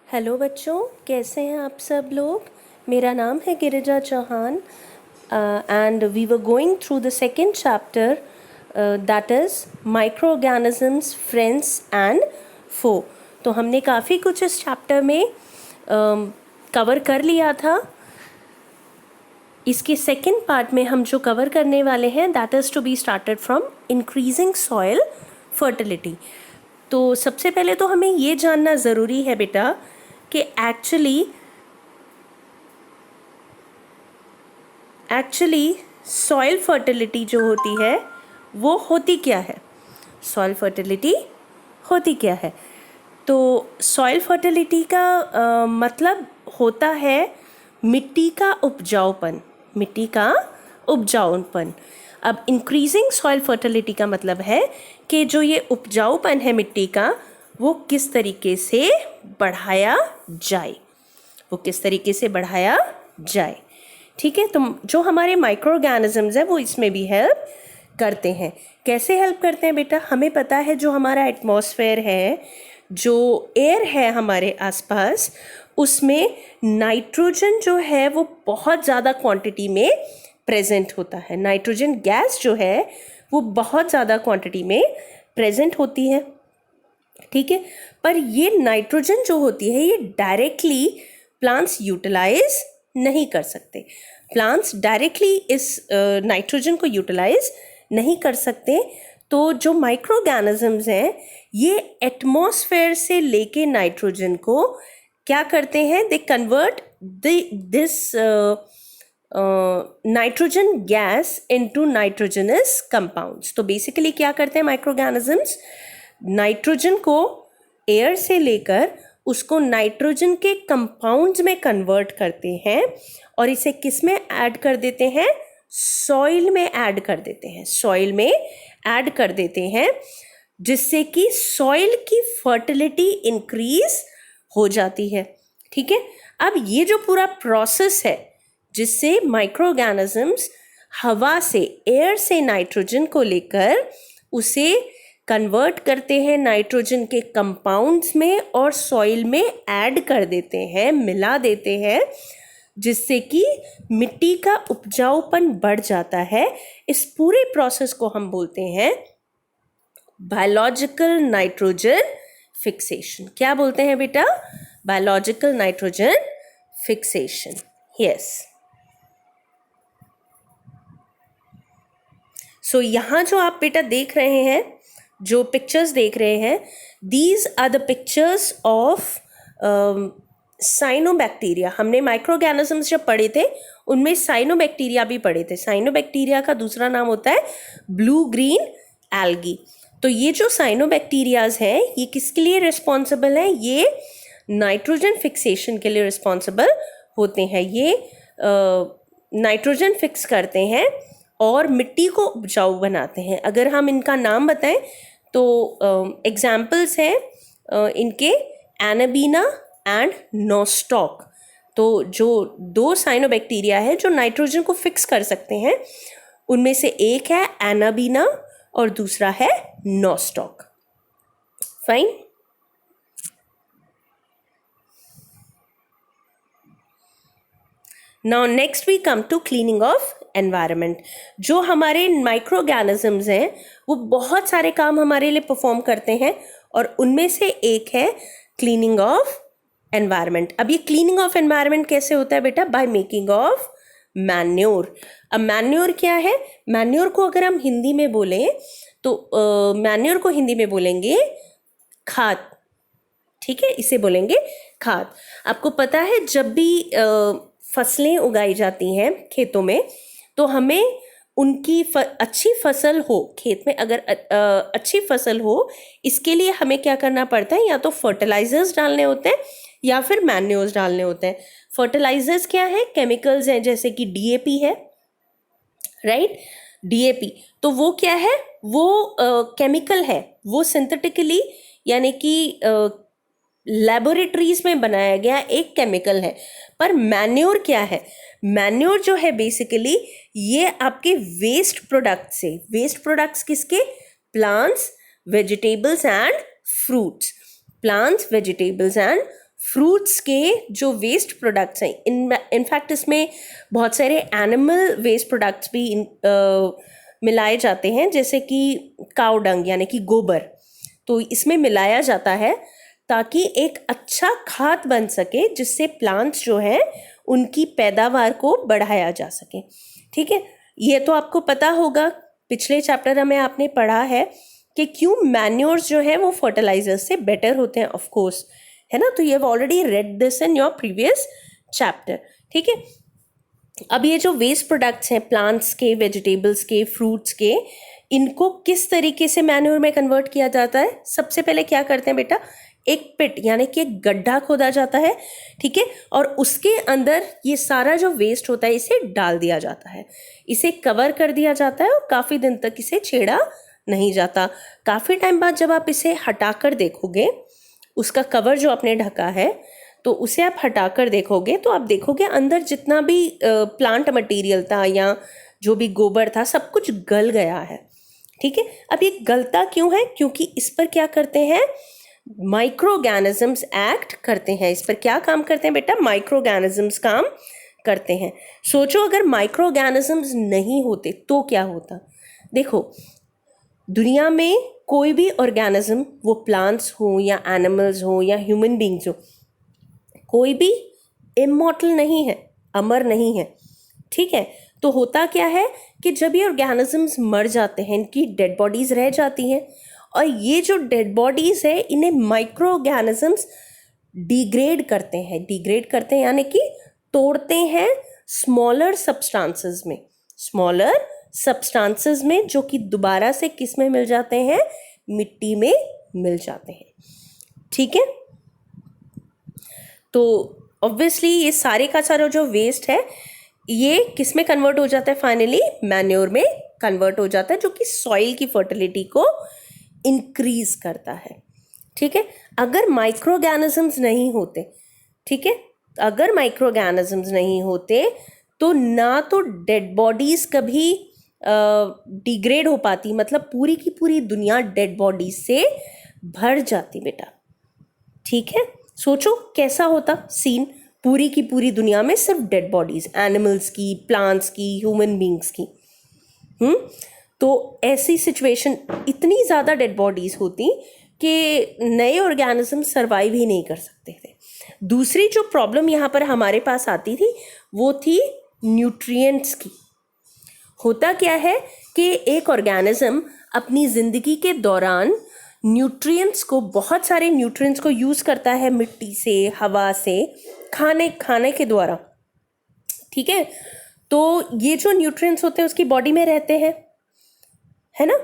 Hello बच्चों, कैसे हैं आप सब लोग। मेरा नाम है Girija Chauhan and we were going through the second chapter that is micro organisms, friends and फो। तो हमने काफ़ी कुछ इस चैप्टर में कवर कर लिया था। इसके सेकेंड पार्ट में हम जो कवर करने वाले हैं that is to be started from increasing soil fertility. तो सबसे पहले तो हमें ये जानना ज़रूरी है बेटा कि एक्चुअली सॉइल फर्टिलिटी जो होती है वो होती क्या है। सॉइल फर्टिलिटी होती क्या है? तो सॉइल फर्टिलिटी का मतलब होता है मिट्टी का उपजाऊपन। मिट्टी का उपजाऊपन। अब इंक्रीजिंग सॉइल फर्टिलिटी का मतलब है कि जो ये उपजाऊपन है मिट्टी का वो किस तरीके से बढ़ाया जाए, वो किस तरीके से बढ़ाया जाए। ठीक है, तो जो हमारे माइक्रो ऑर्गेनिजम्स हैं वो इसमें भी हेल्प करते हैं। कैसे हेल्प करते हैं बेटा? हमें पता है जो हमारा एटमॉस्फेयर है, जो एयर है हमारे आसपास, उसमें नाइट्रोजन जो है वो बहुत ज़्यादा क्वांटिटी में प्रेजेंट होता है। नाइट्रोजन गैस जो है वो बहुत ज़्यादा क्वांटिटी में प्रेजेंट होती है। ठीक है, पर ये नाइट्रोजन जो होती है ये डायरेक्टली प्लांट्स यूटिलाइज नहीं कर सकते। प्लांट्स डायरेक्टली इस नाइट्रोजन को यूटिलाइज नहीं कर सकते। तो जो माइक्रो ऑर्गेनिजम्स हैं ये एटमॉस्फेयर से लेके नाइट्रोजन को क्या करते हैं, they convert this nitrogen gas into nitrogenous compounds. तो बेसिकली क्या करते हैं माइक्रो ऑर्गेनिजम्स, नाइट्रोजन को एयर से लेकर उसको नाइट्रोजन के कंपाउंड्स में कन्वर्ट करते हैं और इसे किस में ऐड कर देते हैं, सॉइल में ऐड कर देते हैं। सॉइल में ऐड कर देते हैं जिससे कि सॉइल की फर्टिलिटी इंक्रीज हो जाती है। ठीक है, अब ये जो पूरा प्रोसेस है जिससे माइक्रो ऑर्गेनिजम्स हवा से, एयर से नाइट्रोजन को लेकर उसे कन्वर्ट करते हैं नाइट्रोजन के कंपाउंड्स में और सॉइल में ऐड कर देते हैं, मिला देते हैं, जिससे कि मिट्टी का उपजाऊपन बढ़ जाता है। इस पूरे प्रोसेस को हम बोलते हैं बायोलॉजिकल नाइट्रोजन फिक्सेशन। क्या बोलते हैं बेटा? Biological nitrogen fixation. यस। सो यहाँ जो आप बेटा देख रहे हैं, जो पिक्चर्स देख रहे हैं, these are the pictures of cyanobacteria. हमने माइक्रो ऑर्गेनिजम्स जब पढ़े थे उनमें साइनोबैक्टीरिया भी पढ़े थे। साइनोबैक्टीरिया का दूसरा नाम होता है ब्लू ग्रीन एल्गी। तो ये जो साइनोबैक्टीरियाज हैं ये किसके लिए रिस्पॉन्सिबल हैं? ये नाइट्रोजन फिक्सेशन के लिए रिस्पॉन्सिबल होते हैं। ये नाइट्रोजन फिक्स करते हैं और मिट्टी को उपजाऊ बनाते हैं। अगर हम इनका नाम बताएं तो एग्जाम्पल्स हैं इनके एनाबीना एंड नोस्टॉक। तो जो दो साइनोबैक्टीरिया है जो नाइट्रोजन को फिक्स कर सकते हैं उनमें से एक है एनाबीना और दूसरा है Nostoc. Fine. Now next we come to cleaning of environment. जो हमारे माइक्रो ऑर्गेनिजम्स हैं वो बहुत सारे काम हमारे लिए परफॉर्म करते हैं और उनमें से एक है क्लीनिंग ऑफ एनवायरनमेंट। अब ये क्लीनिंग ऑफ एनवायरनमेंट कैसे होता है बेटा? By making of manure. अब मैन्योर क्या है? मैन्योर को अगर हम हिंदी में बोलें तो मैन्योर को हिंदी में बोलेंगे खाद। ठीक है, इसे बोलेंगे खाद। आपको पता है जब भी फसलें उगाई जाती हैं खेतों में तो हमें उनकी अच्छी फसल हो, खेत में अगर अच्छी फसल हो इसके लिए हमें क्या करना पड़ता है? या तो फर्टिलाइजर्स डालने होते हैं या फिर मैन्योर्स डालने होते हैं। फर्टिलाइजर्स क्या है? केमिकल्स हैं, जैसे कि डीएपी है, राइट? डीएपी तो वो क्या है? वो केमिकल है, वो सिंथेटिकली यानी कि लैबोरेटरीज में बनाया गया एक केमिकल है। पर मैन्योर क्या है? मैन्योर जो है बेसिकली ये आपके वेस्ट प्रोडक्ट से, वेस्ट प्रोडक्ट्स किसके? Plants, vegetables and fruits. Plants, vegetables and fruits के जो वेस्ट प्रोडक्ट्स हैं, इनफैक्ट इसमें बहुत सारे एनिमल वेस्ट प्रोडक्ट्स भी मिलाए जाते हैं, जैसे कि काऊ डंग यानी कि गोबर, तो इसमें मिलाया जाता है ताकि एक अच्छा खाद बन सके, जिससे प्लांट्स जो है उनकी पैदावार को बढ़ाया जा सके। ठीक है, ये तो आपको पता होगा, पिछले चैप्टर में आपने पढ़ा है कि क्यों मैन्योर्स जो है वो फर्टिलाइजर्स से बेटर होते हैं, ऑफ कोर्स, है ना। तो you have already read this in your previous chapter. ठीक है, अब ये जो वेस्ट प्रोडक्ट्स हैं प्लांट्स के, वेजिटेबल्स के, फ्रूट्स के, इनको किस तरीके से मैन्योर में कन्वर्ट किया जाता है? सबसे पहले क्या करते हैं बेटा, एक पिट यानी कि एक गड्ढा खोदा जाता है, ठीक है, और उसके अंदर ये सारा जो वेस्ट होता है इसे डाल दिया जाता है, इसे कवर कर दिया जाता है और काफ़ी दिन तक इसे छेड़ा नहीं जाता। काफ़ी टाइम बाद जब आप इसे हटाकर देखोगे, उसका कवर जो आपने ढका है, तो उसे आप हटाकर देखोगे तो आप देखोगे अंदर जितना भी प्लांट मटेरियल था या जो भी गोबर था सब कुछ गल गया है। ठीक है, अब ये गलता क्यों है? क्योंकि इस पर क्या करते हैं, माइक्रो ऑर्गेनिजम्स एक्ट करते हैं। इस पर क्या काम करते हैं बेटा? माइक्रो ऑर्गेनिजम्स काम करते हैं। सोचो अगर माइक्रो ऑर्गेनिजम्स नहीं होते तो क्या होता। देखो, दुनिया में कोई भी ऑर्गेनिज्म, वो प्लांट्स हो या एनिमल्स हो या ह्यूमन बींग्स हो, कोई भी इमॉर्टल नहीं है, अमर नहीं है। ठीक है, तो होता क्या है कि जब ये ऑर्गेनिजम्स मर जाते हैं, इनकी डेड बॉडीज रह जाती हैं, और ये जो डेड बॉडीज है इन्हें माइक्रो ऑर्गेनिजम्स डिग्रेड करते हैं। डिग्रेड करते हैं यानी कि तोड़ते हैं स्मॉलर सब्सटेंसेस में, स्मॉलर सब्सटेंसेस में, जो कि दोबारा से किस में मिल जाते हैं? मिट्टी में मिल जाते हैं। ठीक है, तो ऑब्वियसली ये सारे का सारा जो वेस्ट है ये किस में कन्वर्ट हो जाता है? फाइनली मैन्योर में कन्वर्ट हो जाता है, जो कि सॉइल की फर्टिलिटी को इंक्रीज करता है। ठीक है, अगर माइक्रो ऑर्गेनिजम्स नहीं होते, ठीक है, अगर माइक्रो ऑर्गेनिजम्स नहीं होते तो ना तो डेड बॉडीज कभी डिग्रेड हो पाती, मतलब पूरी की पूरी दुनिया डेड बॉडीज से भर जाती बेटा। ठीक है, सोचो कैसा होता सीन, पूरी की पूरी दुनिया में सिर्फ डेड बॉडीज, एनिमल्स की, प्लांट्स की, ह्यूमन बींग्स की। तो ऐसी सिचुएशन, इतनी ज़्यादा डेड बॉडीज होती कि नए ऑर्गेनिज्म सर्वाइव ही नहीं कर सकते थे। दूसरी जो प्रॉब्लम यहाँ पर हमारे पास आती थी वो थी न्यूट्रिएंट्स की। होता क्या है कि एक ऑर्गेनिज्म अपनी ज़िंदगी के दौरान न्यूट्रिएंट्स को, बहुत सारे न्यूट्रिएंट्स को यूज़ करता है, मिट्टी से, हवा से, खाने के द्वारा। ठीक है, तो ये जो न्यूट्रिएंट्स होते हैं उसकी बॉडी में रहते हैं, है ना।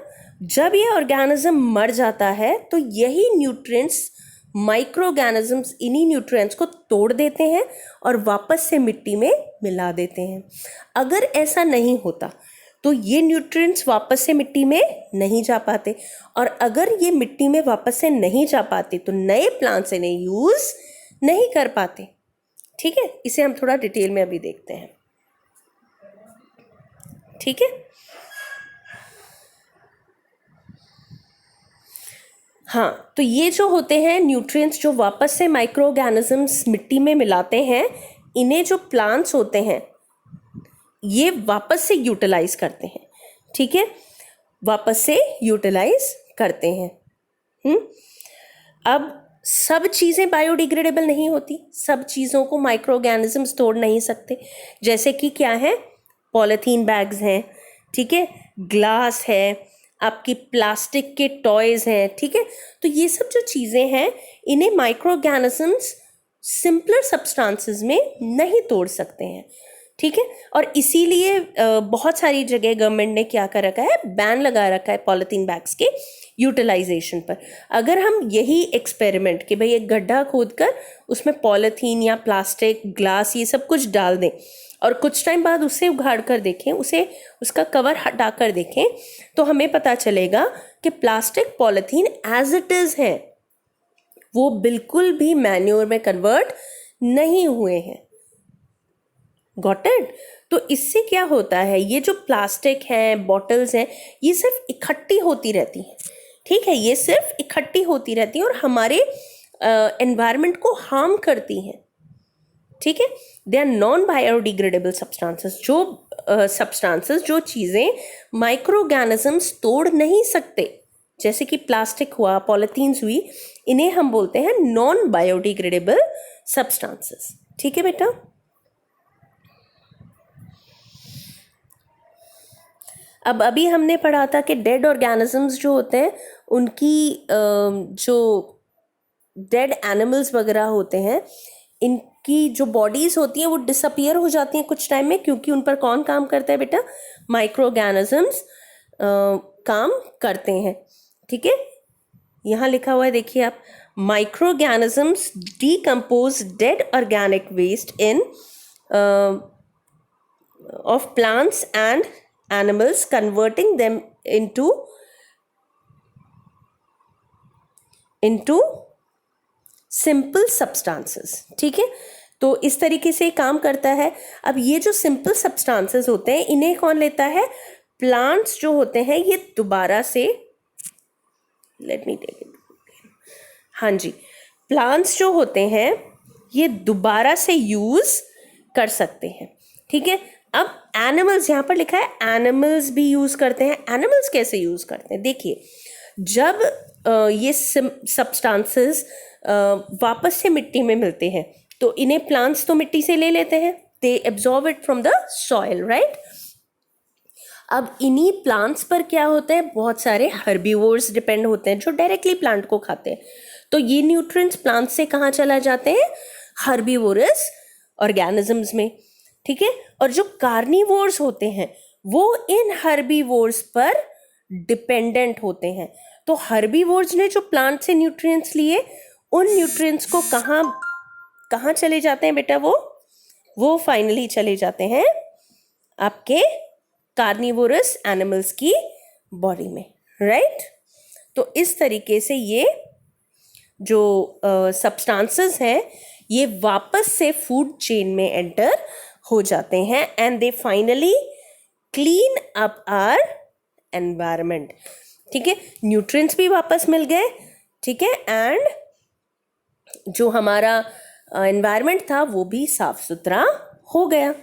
जब ये ऑर्गेनिज्म मर जाता है तो यही न्यूट्रिएंट्स, माइक्रो ऑर्गेनिजम्स इन्हीं न्यूट्रिएंट्स को तोड़ देते हैं और वापस से मिट्टी में मिला देते हैं। अगर ऐसा नहीं होता तो ये न्यूट्रिएंट्स वापस से मिट्टी में नहीं जा पाते, और अगर ये मिट्टी में वापस से नहीं जा पाते तो नए प्लांट्स इन्हें यूज़ नहीं कर पाते। ठीक है, इसे हम थोड़ा डिटेल में अभी देखते हैं। ठीक है, हाँ, तो ये जो होते हैं न्यूट्रिएंट्स जो वापस से माइक्रो ऑर्गेनिजम्स मिट्टी में मिलाते हैं, इन्हें जो प्लांट्स होते हैं ये वापस से यूटिलाइज करते हैं। ठीक है, वापस से यूटिलाइज करते हैं। अब सब चीज़ें बायोडिग्रेडेबल नहीं होती, सब चीज़ों को माइक्रो ऑर्गेनिजम्स तोड़ नहीं सकते। जैसे कि क्या है, पॉलीथीन बैग्स हैं, ठीक है, ग्लास है, आपकी प्लास्टिक के टॉयज़ हैं। ठीक है, तो ये सब जो चीज़ें हैं इन्हें माइक्रो ऑर्गेनिजम्स सिंपलर सब्सटेंसेस में नहीं तोड़ सकते हैं। ठीक है, और इसीलिए बहुत सारी जगह गवर्नमेंट ने क्या कर रखा है, बैन लगा रखा है पॉलीथीन बैग्स के यूटिलाइजेशन पर। अगर हम यही एक्सपेरिमेंट कि भाई एक गड्ढा खोदकर उसमें पॉलीथीन या प्लास्टिक, ग्लास, ये सब कुछ डाल दें और कुछ टाइम बाद उसे उघाड़ कर देखें, उसे उसका कवर हटा कर देखें, तो हमें पता चलेगा कि plastic, polythene as it is है, वो बिल्कुल भी मैन्योर में कन्वर्ट नहीं हुए हैं। Got it? तो इससे क्या होता है, ये जो प्लास्टिक हैं, बॉटल्स हैं, ये सिर्फ इकट्ठी होती रहती हैं। ठीक है, ये सिर्फ इकट्ठी होती रहती हैं और हमारे एनवायरनमेंट को हार्म करती हैं, ठीक है। They are non biodegradable substances, जो सब्सटेंसेस, जो चीज़ें माइक्रो ऑर्गेनिजम्स तोड़ नहीं सकते, जैसे कि प्लास्टिक हुआ, पॉलीथीन्स हुई, इन्हें हम बोलते हैं नॉन बायोडिग्रेडेबल सब्सटेंसेस, ठीक है बेटा। अब अभी हमने पढ़ा था कि डेड ऑर्गेनिजम्स जो होते हैं उनकी जो डेड एनिमल्स वगैरह होते हैं, इनकी जो बॉडीज होती हैं वो डिसअपियर हो जाती हैं कुछ टाइम में, क्योंकि उन पर कौन काम करता है बेटा? माइक्रो ऑर्गेनिजम्स काम करते हैं, ठीक है। यहाँ लिखा हुआ है, देखिए आप, micro organisms decompose dead organic waste in of plants and animals, converting them into simple substances, ठीक है। तो इस तरीके से काम करता है। अब ये जो सिंपल सब्सटेंसेस होते हैं, इन्हें कौन लेता है? प्लांट्स जो होते हैं, ये दोबारा से, लेट मी टेक इट, हाँ जी, प्लांट्स जो होते हैं ये दोबारा से यूज कर सकते हैं, ठीक है। अब एनिमल्स, यहाँ पर लिखा है एनिमल्स भी यूज करते हैं। एनिमल्स कैसे यूज करते हैं? देखिए, जब ये सब्सटेंसेस वापस से मिट्टी में मिलते हैं तो इन्हें प्लांट्स तो मिट्टी से ले लेते हैं, they absorb it from the soil, right. अब इन्हीं प्लांट्स पर क्या होता है? बहुत सारे हर्बीवोर्स डिपेंड होते हैं जो डायरेक्टली प्लांट को खाते हैं। तो ये न्यूट्रिएंट्स प्लांट से कहाँ चला जाते हैं? हर्बीवोरस ऑर्गेनिजम्स में, ठीक है। और जो कार्निवोर्स होते हैं वो इन हर्बीवोर्स पर डिपेंडेंट होते हैं। तो हर्बीवोर्स ने जो प्लांट से न्यूट्रिएंट्स लिए, उन न्यूट्रिएंट्स को कहाँ चले जाते हैं बेटा? वो फाइनली चले जाते हैं आपके कार्निवोरस एनिमल्स की बॉडी में, राइट। तो इस तरीके से ये जो सब्सटेंसेस हैं ये वापस से फूड चेन में एंटर हो जाते हैं and they finally clean up our environment, ठीक है। न्यूट्रिएंट्स भी वापस मिल गए, ठीक है, एंड जो हमारा एनवायरनमेंट था वो भी साफ सुथरा हो गया।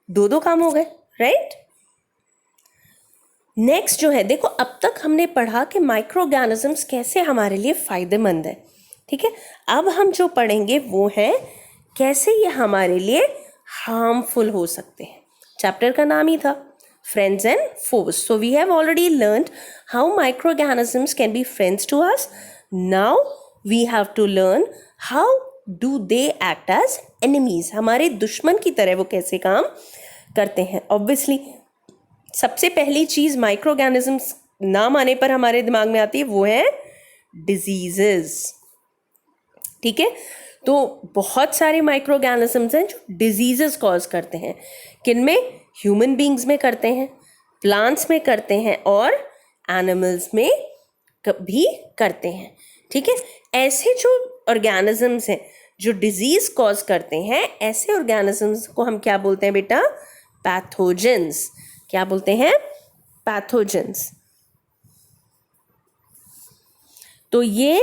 दो काम हो गए, राइट। नेक्स्ट जो है, देखो, अब तक हमने पढ़ा कि माइक्रो ऑर्गेनिजम्स कैसे हमारे लिए फायदेमंद है, ठीक है। अब हम जो पढ़ेंगे वो है कैसे ये हमारे लिए हार्मफुल हो सकते हैं। चैप्टर का नाम ही था friends and foes. So we have already learned how micro organisms can be friends to us. Now we have to learn how do they act as enemies, हमारे दुश्मन की तरह वो कैसे काम करते हैं। ऑब्वियसली सबसे पहली चीज माइक्रो ऑर्गेनिजम्स नाम आने पर हमारे दिमाग में आती है वो है डिजीजेस, ठीक है। तो बहुत सारे माइक्रो ऑर्गेनिजम्स हैं जो डिजीजेस कॉज करते हैं। किनमें? ह्यूमन बींग्स में करते हैं, प्लांट्स में करते हैं और एनिमल्स में भी करते हैं, ठीक है। ऐसे जो ऑर्गेनिजम्स हैं जो डिजीज कॉज करते हैं, ऐसे ऑर्गेनिजम्स को हम क्या बोलते हैं बेटा? पैथोजेंस। क्या बोलते हैं? पैथोजेंस। तो ये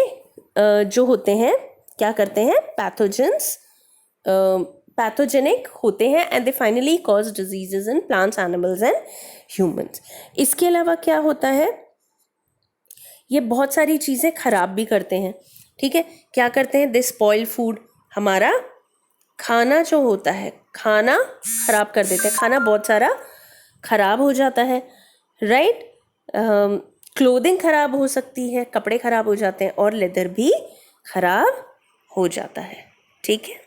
जो होते हैं क्या करते हैं? पैथोजेंस, पैथोजेनिक होते हैं and they finally cause diseases in plants, animals and humans. इसके अलावा क्या होता है? ये बहुत सारी चीज़ें खराब भी करते हैं, ठीक है। क्या करते हैं? दे स्पॉइल फूड, हमारा खाना जो होता है खाना खराब कर देते हैं, खाना बहुत सारा खराब हो जाता है, राइट। क्लोथिंग खराब हो सकती है, कपड़े खराब हो जाते हैं और लेदर भी खराब हो जाता है, ठीक है।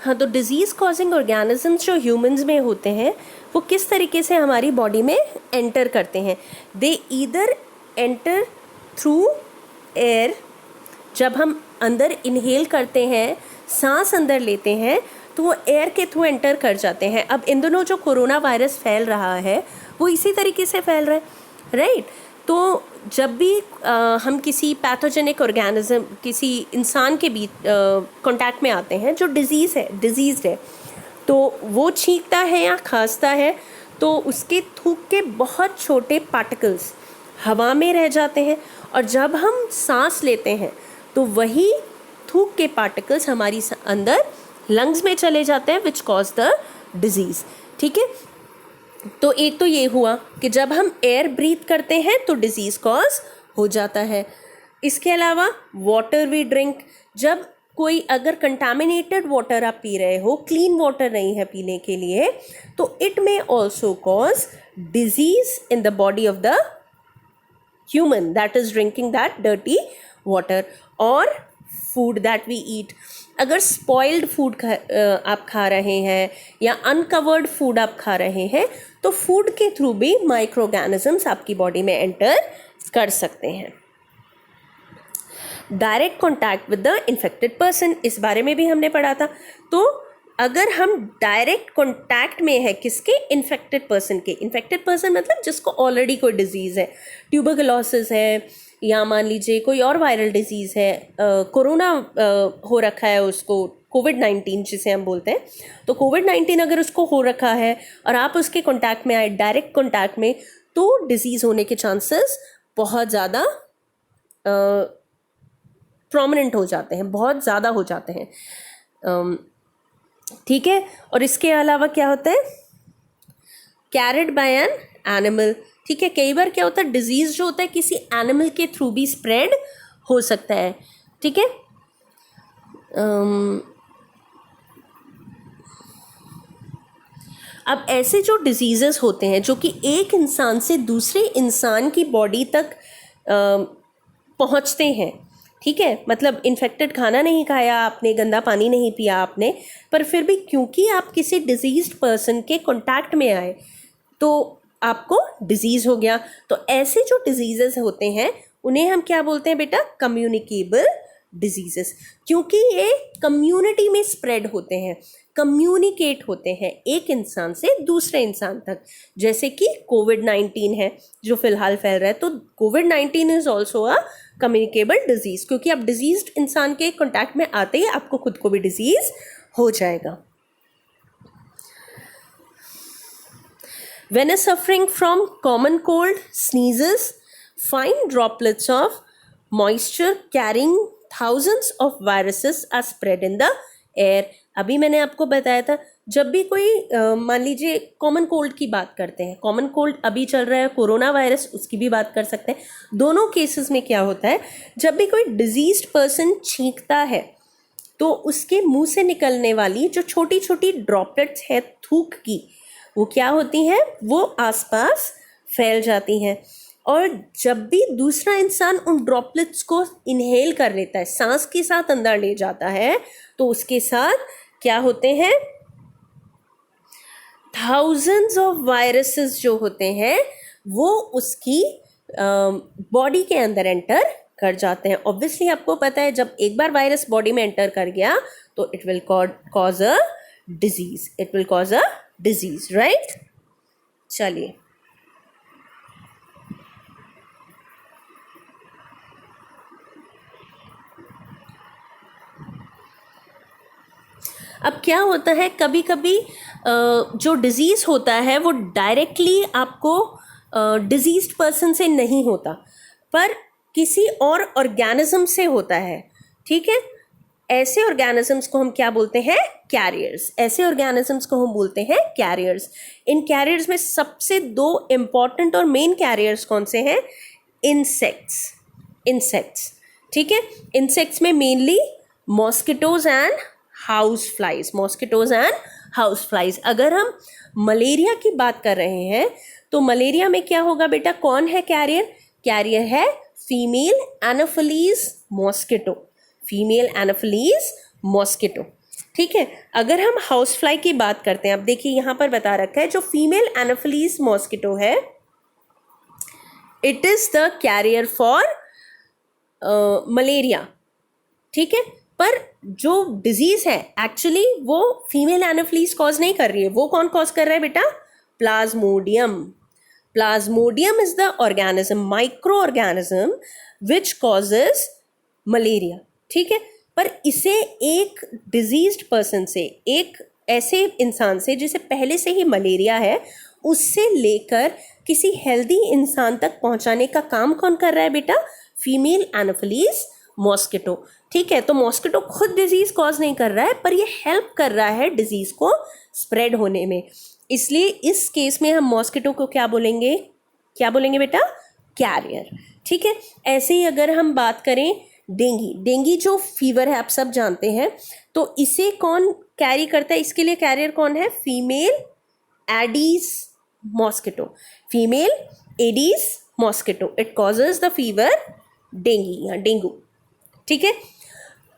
हाँ, तो डिजीज कॉजिंग ऑर्गेनिजम्स जो ह्यूमंस में होते हैं वो किस तरीके से हमारी बॉडी में एंटर करते हैं? दे ईदर एंटर थ्रू एयर, जब हम अंदर इनहेल करते हैं, सांस अंदर लेते हैं, तो वो एयर के थ्रू एंटर कर जाते हैं। अब इन दोनों जो कोरोना वायरस फैल रहा है वो इसी तरीके से फैल रहा है, राइट। तो जब भी हम किसी पैथोजेनिक ऑर्गेनिज्म, किसी इंसान के बीच कांटेक्ट में आते हैं जो डिजीज़ है, तो वो छींकता है या खांसता है, तो तो उसके थूक के बहुत छोटे पार्टिकल्स हवा में रह जाते हैं, और जब हम सांस लेते हैं तो वही थूक के पार्टिकल्स हमारी अंदर लंग्स में चले जाते हैं, विच कॉज द डिजीज़। ठीक है, तो एक तो ये हुआ कि जब हम एयर ब्रीथ करते हैं तो डिजीज़ कॉज हो जाता है। इसके अलावा वाटर वी ड्रिंक, जब कोई अगर कंटामिनेटेड वाटर आप पी रहे हो, क्लीन वाटर नहीं है पीने के लिए, तो it may also cause disease in the body of the human that is drinking that dirty water. और फूड दैट वी ईट, अगर स्पॉइल्ड फूड आप खा रहे हैं या अनकवर्ड फूड आप खा रहे हैं, तो फूड के थ्रू भी माइक्रो ऑर्गेनिजम्स आपकी बॉडी में एंटर कर सकते हैं। Direct contact with the infected person, इस बारे में भी हमने पढ़ा था। तो अगर हम डायरेक्ट कॉन्टैक्ट में है किसके, इन्फेक्टेड पर्सन के। इन्फेक्टेड पर्सन मतलब जिसको ऑलरेडी कोई डिजीज़ है, ट्यूबरकुलोसिस है, या मान लीजिए कोई और वायरल डिजीज़ है, कोरोना हो रखा है उसको, कोविड-19 जिसे हम बोलते हैं, तो कोविड-19 अगर उसको हो रखा है और आप उसके कॉन्टैक्ट में आए, डायरेक्ट कॉन्टैक्ट में, तो डिजीज़ होने के चांसेस बहुत ज़्यादा प्रोमिनेंट हो जाते हैं, बहुत ज़्यादा हो जाते हैं। ठीक है, और इसके अलावा क्या होता है, कैरिड बाय एन एनिमल। ठीक है, कई बार क्या होता है, डिजीज़ जो होता है किसी एनिमल के थ्रू भी स्प्रेड हो सकता है। ठीक है, अब ऐसे जो डिजीज़ेस होते हैं जो कि एक इंसान से दूसरे इंसान की बॉडी तक पहुंचते हैं, ठीक है, मतलब इन्फेक्टेड खाना नहीं खाया आपने, गंदा पानी नहीं पिया आपने, पर फिर भी क्योंकि आप किसी डिजीज्ड पर्सन के कांटेक्ट में आए तो आपको डिजीज़ हो गया। तो ऐसे जो डिजीज़ेस होते हैं उन्हें हम क्या बोलते हैं बेटा, कम्युनिकेबल डिजीज़ेस, क्योंकि ये कम्युनिटी में स्प्रेड होते हैं, कम्युनिकेट होते हैं एक इंसान से दूसरे इंसान तक। जैसे कि कोविड-19 है जो फिलहाल फैल रहा है, तो कोविड-19 is also a communicable disease, क्योंकि आप डिजीज्ड इंसान के कॉन्टैक्ट में आते ही आपको खुद को भी डिजीज़ हो जाएगा। When a suffering from common cold sneezes, fine droplets of moisture carrying thousands of viruses are spread in the air। अभी मैंने आपको बताया था, जब भी कोई मान लीजिए कॉमन कोल्ड की बात करते हैं, कॉमन कोल्ड अभी चल रहा है, कोरोना वायरस, उसकी भी बात कर सकते हैं। दोनों केसेस में क्या होता है, जब भी कोई डिजीज्ड पर्सन छींकता है तो उसके मुंह से निकलने वाली जो छोटी छोटी ड्रॉपलेट्स है थूक की, वो क्या होती हैं, वो आसपास फैल जाती हैं। और जब भी दूसरा इंसान उन ड्रॉपलेट्स को इनहेल कर लेता है, सांस के साथ अंदर ले जाता है, तो उसके साथ क्या होते हैं, थाउजेंड्स ऑफ वायरसेस जो होते हैं वो उसकी बॉडी के अंदर एंटर कर जाते हैं। ऑब्वियसली आपको पता है, जब एक बार वायरस बॉडी में एंटर कर गया तो it will cause a disease, it will cause a disease, right. चलिए, अब क्या होता है, कभी कभी जो डिजीज़ होता है वो डायरेक्टली आपको डिजीज्ड पर्सन से नहीं होता, पर किसी और ऑर्गेनिज्म से होता है। ठीक है, ऐसे ऑर्गेनिजम्स को हम क्या बोलते हैं, कैरियर्स। ऐसे ऑर्गेनिजम्स को हम बोलते हैं कैरियर्स। इन कैरियर्स में सबसे दो इम्पॉर्टेंट और मेन कैरियर्स कौन से हैं, इंसेक्ट्स। ठीक है, इंसेक्ट्स में mainly mosquitoes and house flies. अगर हम मलेरिया की बात कर रहे हैं तो मलेरिया में क्या होगा बेटा, कौन है कैरियर है फीमेल एनाफिलीज मॉस्किटो। ठीक है, अगर हम हाउस फ्लाई की बात करते हैं, अब देखिए यहाँ पर बता रखा है, जो फीमेल एनाफिलीज मॉस्किटो है, it is the carrier for malaria. ठीक है, पर जो डिजीज है एक्चुअली वो फीमेल एनाफिलीज कॉज नहीं कर रही है, वो कौन कॉज कर रहा है बेटा, Plasmodium is the organism, micro organism which causes malaria. ठीक है, पर इसे एक डिजीज्ड पर्सन से, एक ऐसे इंसान से जिसे पहले से ही मलेरिया है, उससे लेकर किसी हेल्दी इंसान तक पहुंचाने का काम कौन कर रहा है बेटा? Female anopheles mosquito. ठीक है, तो मॉस्किटो खुद डिजीज कॉज नहीं कर रहा है, पर ये हेल्प कर रहा है डिजीज को स्प्रेड होने में। इसलिए इस केस में हम मॉस्किटो को क्या बोलेंगे? क्या बोलेंगे बेटा? कैरियर। ठीक है, ऐसे ही अगर हम बात करें डेंगी जो फीवर है आप सब जानते हैं, तो इसे कौन कैरी करता है? इसके लिए कैरियर कौन है? Female aedes mosquito. Female aedes mosquito, it causes the fever dengue या डेंगू। ठीक है,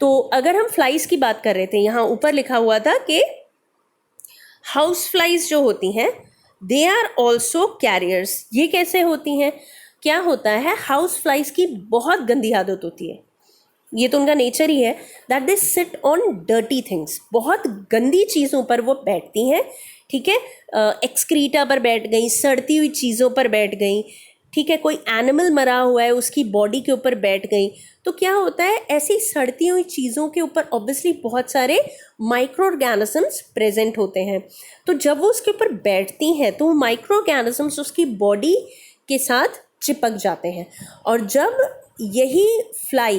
तो अगर हम फ्लाइज की बात कर रहे थे, यहाँ ऊपर लिखा हुआ था कि हाउस फ्लाइज जो होती हैं दे आर ऑल्सो कैरियर्स। ये कैसे होती हैं? क्या होता है, हाउस फ्लाइज की बहुत गंदी आदत होती है, ये तो उनका नेचर ही है, that they sit on dirty things. बहुत गंदी चीज़ों पर वो बैठती हैं। ठीक है, एक्सक्रीटा पर बैठ गई, सड़ती हुई चीज़ों पर बैठ गई। ठीक है, कोई एनिमल मरा हुआ है उसकी बॉडी के ऊपर बैठ गई। तो क्या होता है, ऐसी सड़ती हुई चीज़ों के ऊपर ऑब्वियसली बहुत सारे माइक्रो ऑर्गेनिजम्स प्रेजेंट होते हैं। तो जब वो उसके ऊपर बैठती हैं तो माइक्रो ऑर्गेनिजम्स उसकी बॉडी के साथ चिपक जाते हैं, और जब यही फ्लाई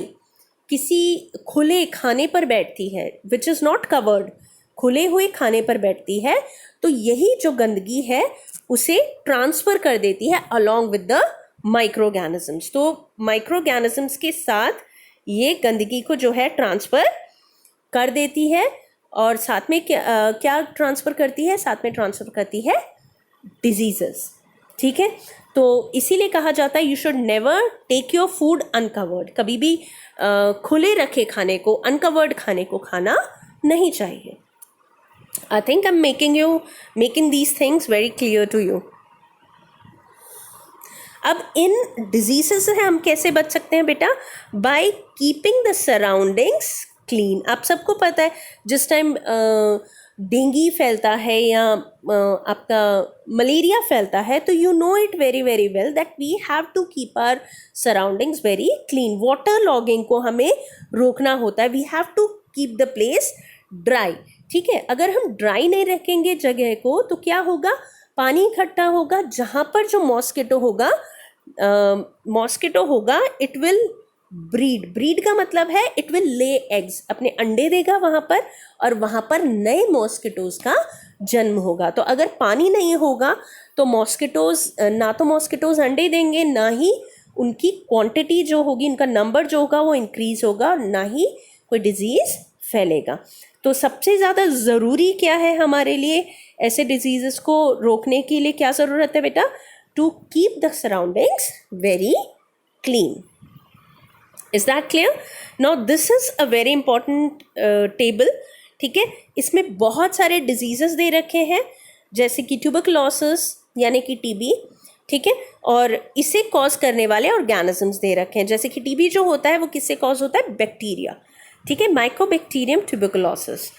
किसी खुले खाने पर बैठती है, विच इज़ नॉट कवर्ड, खुले हुए खाने पर बैठती है, तो यही जो गंदगी है उसे ट्रांसफ़र कर देती है along with the micro organisms. तो माइक्रो ऑर्गेनिजम्स के साथ ये गंदगी को जो है ट्रांसफ़र कर देती है, और साथ में क्या ट्रांसफ़र करती है? साथ में ट्रांसफ़र करती है डिजीज़ेस। ठीक है, तो इसीलिए कहा जाता है you should never take your food uncovered. कभी भी खुले रखे खाने को, अनकवर्ड खाने को खाना नहीं चाहिए। I think I am making these things very clear to you. अब इन डिजीज़ से हम कैसे बच सकते हैं बेटा? By keeping the surroundings clean. आप सबको पता है जिस टाइम डेंगी फैलता है या आपका मलेरिया फैलता है, तो you know it very very well that we have to keep our surroundings very clean. Water logging को हमें रोकना होता है, we have to keep the place dry. ठीक है, अगर हम ड्राई नहीं रखेंगे जगह को तो क्या होगा? पानी इकट्ठा होगा, जहाँ पर जो मॉस्किटो होगा इट विल ब्रीड का मतलब है इट विल ले एग्स, अपने अंडे देगा वहाँ पर, और वहाँ पर नए मॉस्किटोज़ का जन्म होगा। तो अगर पानी नहीं होगा तो ना तो मॉस्किटोज़ अंडे देंगे, ना ही उनकी क्वांटिटी जो होगी, उनका नंबर जो होगा वो इंक्रीज़ होगा, ना ही कोई डिजीज़ फैलेगा। तो सबसे ज़्यादा ज़रूरी क्या है हमारे लिए ऐसे डिजीज़ को रोकने के लिए? क्या ज़रूरत है बेटा? To keep the surroundings very clean. Is that clear? Now this is a very important table. ठीक है, इसमें बहुत सारे डिजीज़ेस दे रखे हैं, जैसे कि ट्यूबरकुलोसिस यानी कि टीबी। ठीक है, और इसे कॉज करने वाले ऑर्गेनिजम्स दे रखे हैं, जैसे कि टीबी जो होता है वो किससे कॉज होता है? बैक्टीरिया। ठीक है, माइकोबैक्टीरियम ट्यूबरकुलोसिस।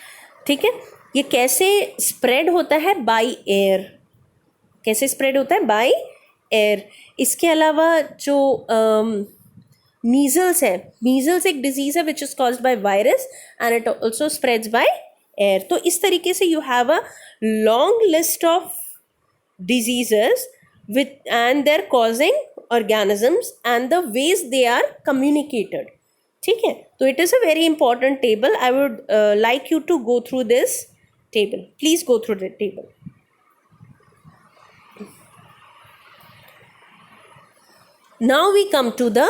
ठीक है, ये कैसे स्प्रेड होता है? By air. कैसे स्प्रेड होता है? By air. इसके अलावा जो मीजल्स है, मीजल्स एक डिजीज है which is caused by virus and it also spreads by air. तो इस तरीके से you have a long list of diseases with and their causing organisms and the ways they are communicated. ठीक है, तो it is a very important table. I would like you to go through this table. Please go through the table. Now we come to the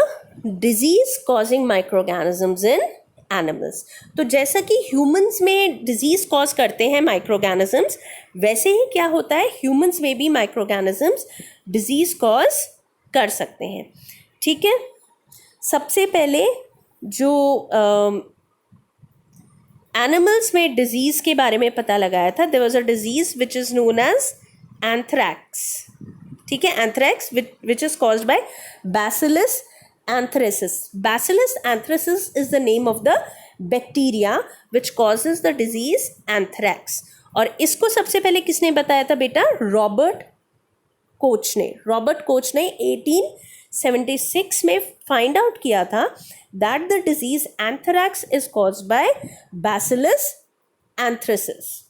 disease causing microorganisms in animals. तो जैसा कि humans में disease cause करते हैं microorganisms, वैसे ही क्या होता है, ह्यूमंस में भी माइक्रोऑर्गेनिजम्स डिजीज कॉज कर सकते हैं। ठीक है, सबसे पहले जो एनिमल्स में डिजीज के बारे में पता लगाया था, there was a disease which is known as anthrax. ठीक है, anthrax which is caused by Bacillus anthracis. Bacillus anthracis is the name of the bacteria which causes the disease anthrax. और इसको सबसे पहले किसने बताया था बेटा? रॉबर्ट कोच ने। रॉबर्ट कोच ने 1876 में फाइंड आउट किया था that the disease anthrax is caused by Bacillus anthracis.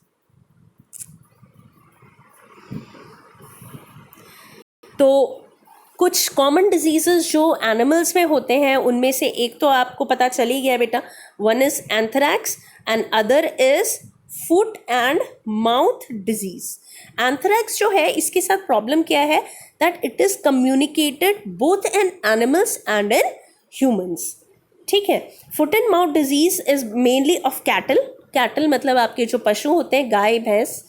तो कुछ कॉमन डिजीजेस जो एनिमल्स में होते हैं उनमें से एक तो आपको पता चल ही गया बेटा, one is anthrax and other is foot and mouth disease. Anthrax जो है इसके साथ प्रॉब्लम क्या है, that it is communicated both in animals and in humans. ठीक है, foot and mouth disease is mainly of cattle. Cattle मतलब आपके जो पशु होते हैं, गाय भैंस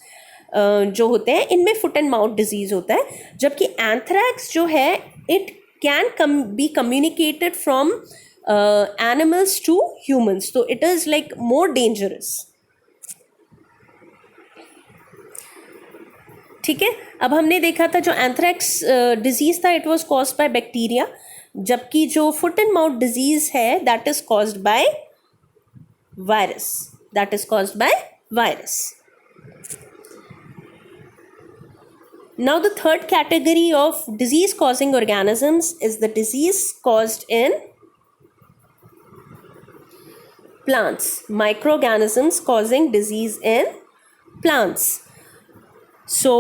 जो होते हैं, इनमें फुट एंड माउथ डिजीज होता है। जबकि एंथ्रैक्स जो है it can be communicated from animals to humans, तो it is like more dangerous. ठीक है, अब हमने देखा था जो एंथ्रैक्स डिजीज था it was caused by bacteria, जबकि जो फुट एंड माउथ डिजीज है that is caused by virus, that is caused by virus. Now the third category of disease causing organisms is the disease caused in plants, microorganisms causing disease in plants. So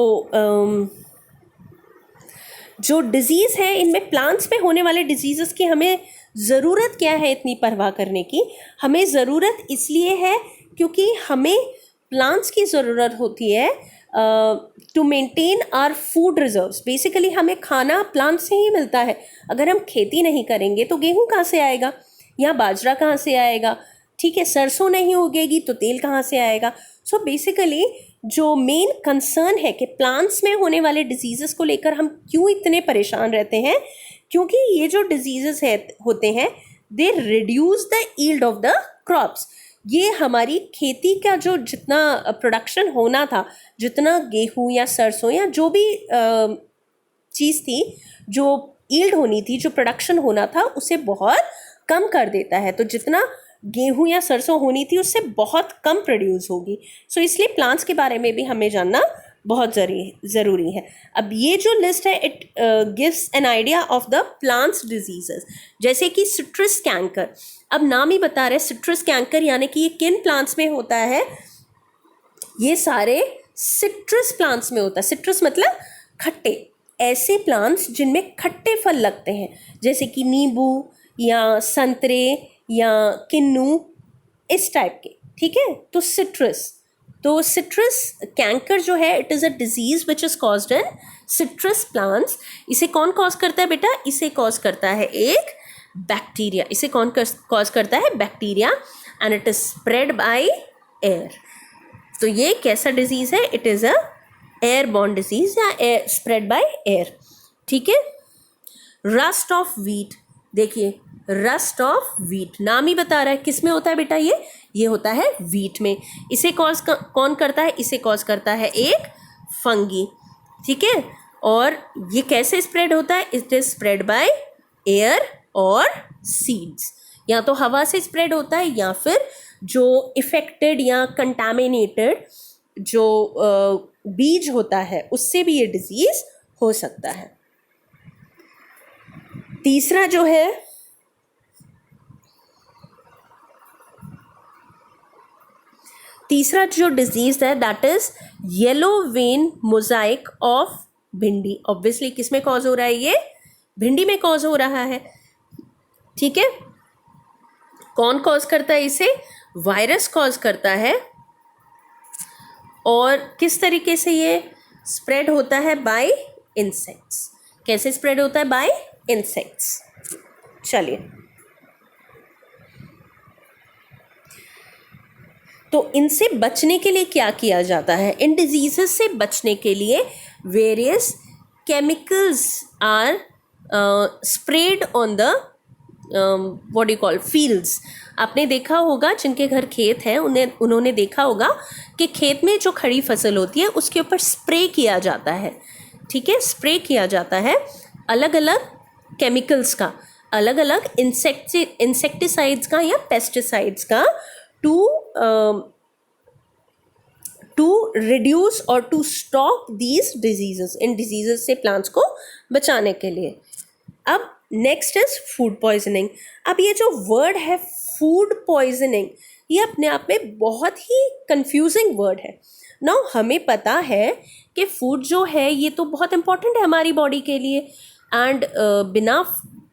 जो disease है इनमें plants में होने वाले disease की हमें ज़रूरत क्या है इतनी परवाह करने की? हमें ज़रूरत इसलिए है क्योंकि हमें प्लांट्स की ज़रूरत होती है to maintain our food reserves. Basically हमें खाना प्लांट से ही मिलता है। अगर हम खेती नहीं करेंगे तो गेहूँ कहाँ से आएगा या बाजरा कहाँ से आएगा? ठीक है, सरसों नहीं उगेगी तो तेल कहाँ से आएगा? सो बेसिकली जो मेन कंसर्न है कि प्लांट्स में होने वाले डिजीज़ेस को लेकर हम क्यों इतने परेशान रहते हैं, क्योंकि ये जो डिजीज़ेस है होते हैं they reduce the yield of the crops. ये हमारी खेती का जो जितना प्रोडक्शन होना था, जितना गेहूँ या सरसों या जो भी चीज़ थी जो यील्ड होनी थी, जो प्रोडक्शन होना था, उसे बहुत कम कर देता है। तो जितना गेहूँ या सरसों होनी थी उससे बहुत कम प्रोड्यूस होगी। सो इसलिए प्लांट्स के बारे में भी हमें जानना बहुत ज़रूरी है। अब ये जो लिस्ट है it gives an idea of the plants diseases, जैसे कि सिट्रस कैंकर। अब नाम ही बता रहे सिट्रस कैंकर, यानी कि ये किन प्लांट्स में होता है? ये सारे सिट्रस प्लांट्स में होता है। सिट्रस मतलब खट्टे, ऐसे प्लांट्स जिनमें खट्टे फल लगते हैं, जैसे कि नींबू या संतरे या किन्नू, इस टाइप के। ठीक है, तो सिट्रस कैंकर जो है it is a disease which is caused in citrus plants. इसे कौन कॉज करता है बेटा? इसे कॉज करता है एक बैक्टीरिया। इसे कौन कॉज करता है? Bacteria, and it is spread by air. तो ये कैसा डिजीज है? It is a airborne disease या एयर स्प्रेड बाय एयर। ठीक है, रस्ट ऑफ व्हीट। देखिए रस्ट ऑफ व्हीट नाम ही बता रहा है किस में होता है बेटा? ये होता है व्हीट में। इसे कौन करता है? इसे कॉज करता है एक फंगी। ठीक है, और ये कैसे स्प्रेड होता है? It is spread by air और सीड्स। या तो हवा से स्प्रेड होता है या फिर जो इफेक्टेड या कंटामिनेटेड जो बीज होता है उससे भी ये डिजीज हो सकता है। तीसरा जो है तीसरा जो डिजीज है that is yellow vein Mosaic of भिंडी। ऑब्वियसली किस में कॉज हो रहा है? ये भिंडी में कॉज हो रहा है। ठीक है, कौन कॉज करता है इसे? वायरस कॉज करता है। और किस तरीके से ये स्प्रेड होता है? Bye insects. कैसे स्प्रेड होता है? Bye insects. चलिए, तो इनसे बचने के लिए क्या किया जाता है? इन डिजीजेस से बचने के लिए various chemicals are spread on the what you call fields. आपने देखा होगा जिनके घर खेत है उन्होंने देखा होगा कि खेत में जो खड़ी फसल होती है उसके ऊपर स्प्रे किया जाता है। ठीक है, स्प्रे किया जाता है अलग अलग केमिकल्स का, अलग अलग इंसेक्टिसाइड्स का या पेस्टिसाइड्स का टू रिड्यूस और टू स्टॉप दीज डिजीजेस। इन डिजीजेस से प्लांट्स को बचाने के लिए। अब नेक्स्ट इज फूड पॉइजनिंग। अब ये जो वर्ड है फूड पॉइजनिंग, ये अपने आप में बहुत ही कंफ्यूजिंग वर्ड है। नाउ हमें पता है कि फूड जो है ये तो बहुत इंपॉर्टेंट है हमारी बॉडी के लिए, एंड बिना